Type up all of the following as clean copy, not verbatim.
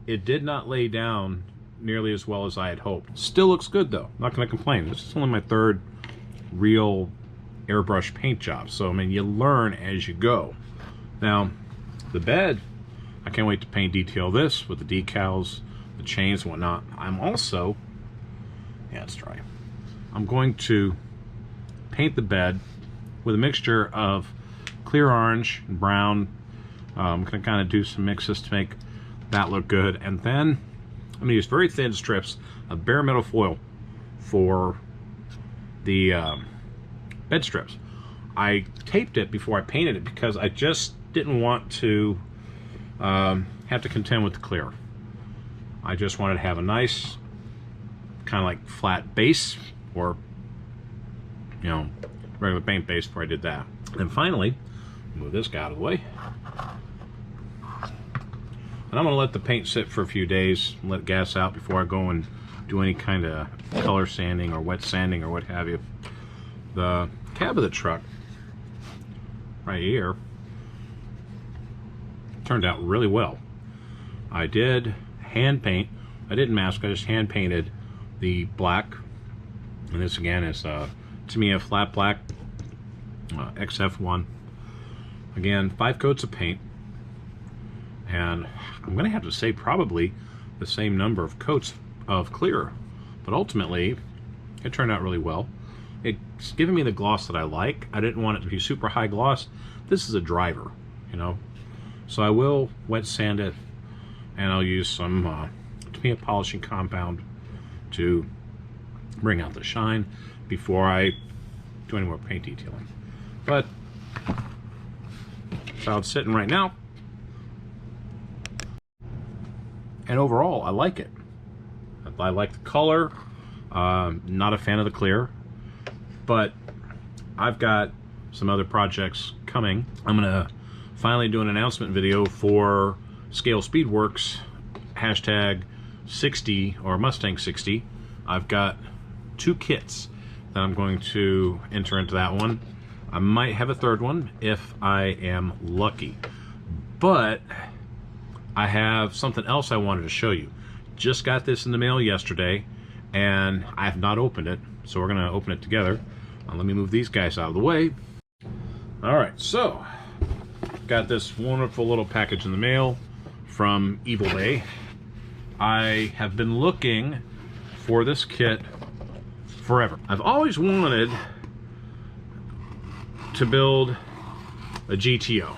it did not lay down nearly as well as I had hoped. Still looks good though, not gonna complain. This is only my third real airbrush paint job, so I mean, you learn as you go. Now, the bed, I can't wait to paint detail this with the decals, the chains and whatnot. I'm also, yeah, it's dry. I'm going to paint the bed with a mixture of clear orange and brown. I'm gonna kind of do some mixes to make that look good, and then I'm gonna use very thin strips of bare metal foil for the bed strips. I taped it before I painted it because I just didn't want to have to contend with the clear. I just wanted to have a nice kind of like flat base, or you know, regular paint base before I did that. And finally, move this guy out of the way. And I'm going to let the paint sit for a few days, let it gas out before I go and do any kind of color sanding or wet sanding or what have you. The cab of the truck right here turned out really well. I did hand paint. I didn't mask, I just hand painted the black. And this again is to me a flat black XF1. Again, 5 coats of paint. And I'm going to have to say probably the same number of coats of clear. But ultimately, it turned out really well. It's giving me the gloss that I like. I didn't want it to be super high gloss. This is a driver, you know. So I will wet sand it, and I'll use some to polishing compound to bring out the shine before I do any more paint detailing. But that's how it's sitting right now. And overall, I like it. I like the color. Not a fan of the clear, but I've got some other projects coming. I'm gonna finally do an announcement video for Scale Speedworks hashtag 60 or Mustang 60. I've got 2 kits that I'm going to enter into that one. I might have a third one if I am lucky, but I have something else I wanted to show you. Just got this in the mail yesterday and I have not opened it, so we're gonna open it together. Let me move these guys out of the way. All right, so got this wonderful little package in the mail from eBay. I have been looking for this kit forever. I've always wanted to build a GTO.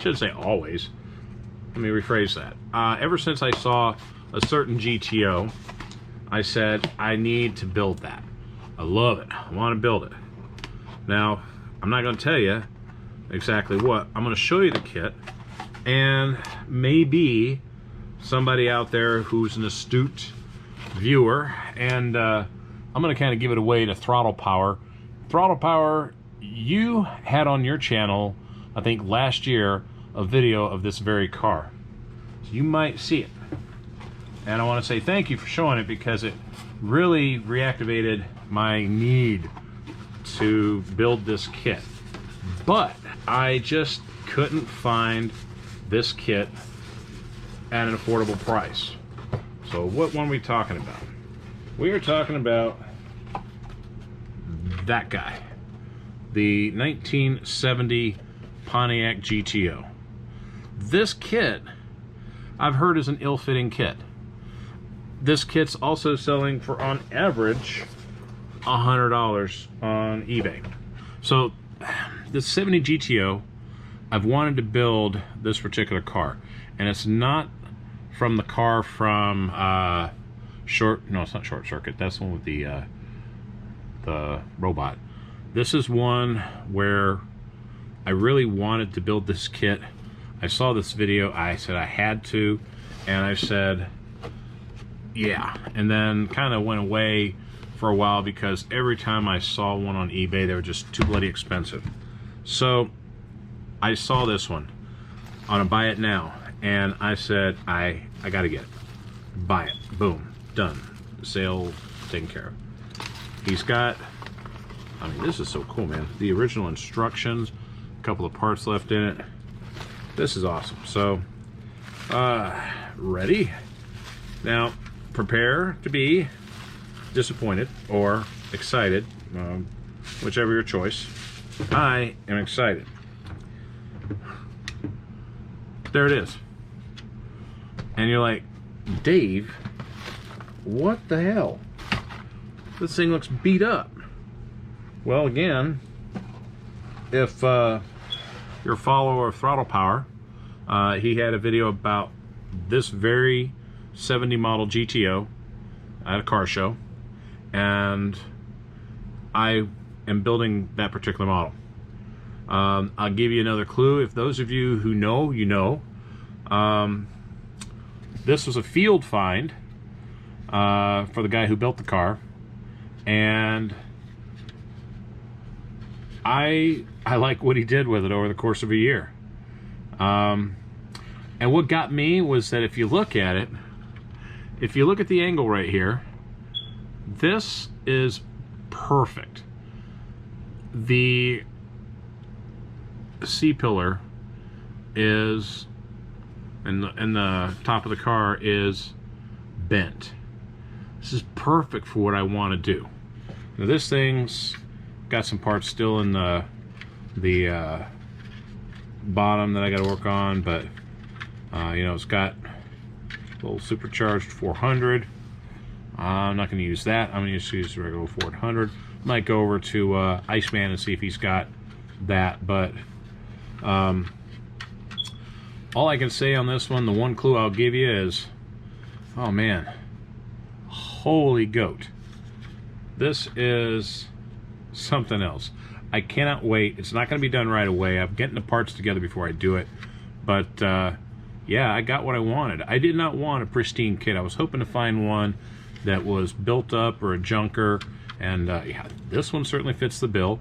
Should say always. Let me rephrase that. Ever since I saw a certain GTO, I said I need to build that. I love it. I want to build it. Now, I'm not going to tell you exactly what. I'm going to show you the kit, and maybe somebody out there who's an astute viewer, and I'm going to kind of give it away to Throttle Power. Throttle Power, you had on your channel, I think last year, a video of this very car. So you might see it. And I want to say thank you for showing it, because it really reactivated my need to build this kit. But I just couldn't find this kit at an affordable price. So what one are we talking about? We are talking about that guy, the 1970 Pontiac GTO. This kit, I've heard, is an ill-fitting kit. This kit's also selling for, on average, $100 on eBay. So the 70 GTO, I've wanted to build this particular car, and it's not from the car from no, it's not Short Circuit. That's the one with the robot. This is one where I really wanted to build this kit. I saw this video, I said I had to, and I said yeah, and then kind of went away for a while because every time I saw one on eBay they were just too bloody expensive. So I saw this one on a buy it now, and I said I gotta get it. Buy it. Boom. Done. Sale taken care of. He's got, I mean, this is so cool, man. The original instructions, a couple of parts left in it. This is awesome. So Ready? Now, prepare to be disappointed or excited, whichever your choice. I am excited. There it is. And you're like, Dave, what the hell? This thing looks beat up. Well, again, if you're a follower of Throttle Power, he had a video about this very 70 model GTO at a car show, and I am building that particular model. I'll give you another clue. If those of you who know, you know. This was a field find for the guy who built the car, and I like what he did with it over the course of a year. And what got me was that if you look at it, if you look at the angle right here, this is perfect. The C-pillar is, and the top of the car is bent. This is perfect for what I want to do. Now this thing's got some parts still in the bottom that I got to work on, but you know, it's got a little supercharged 400. I'm not going to use that. I'm going to use the regular 400. Might go over to Iceman and see if he's got that, but all I can say on this one, the one clue I'll give you is, oh man, holy goat, this is something else. I cannot wait. It's not going to be done right away. I'm getting the parts together before I do it, but yeah, I got what I wanted. I did not want a pristine kit. I was hoping to find one that was built up or a junker, and yeah, this one certainly fits the bill.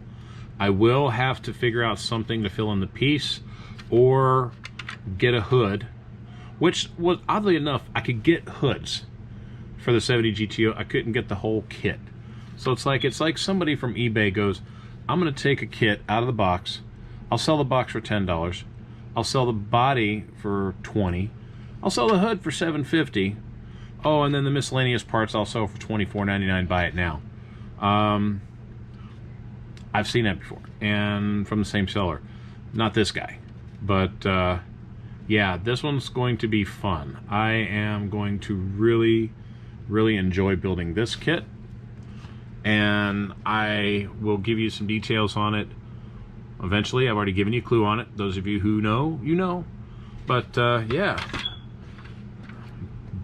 I will have to figure out something to fill in the piece, or get a hood, which was, oddly enough, I could get hoods for the 70 GTO. I couldn't get the whole kit. So it's like somebody from eBay goes, I'm gonna take a kit out of the box, I'll sell the box for $10, I'll sell the body for $20, I'll sell the hood for $7.50, oh, and then the miscellaneous parts I'll sell for $24.99, buy it now. I've seen that before, and from the same seller. Not this guy, but yeah, this one's going to be fun. I am going to really enjoy building this kit, and I will give you some details on it eventually. I've already given you a clue on it. Those of you who know, you know. But yeah,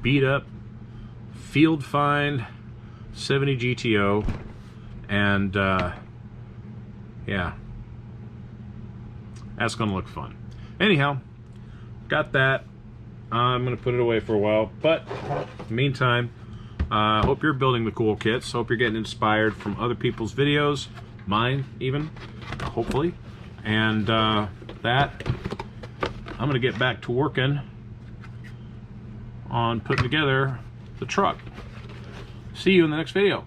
beat up field find 70 GTO, and yeah, that's gonna look fun. Anyhow, got that. I'm gonna put it away for a while, but in the meantime, hope you're building the cool kits. Hope you're getting inspired from other people's videos, mine even, hopefully. And that, I'm gonna get back to working on putting together the truck. See you in the next video.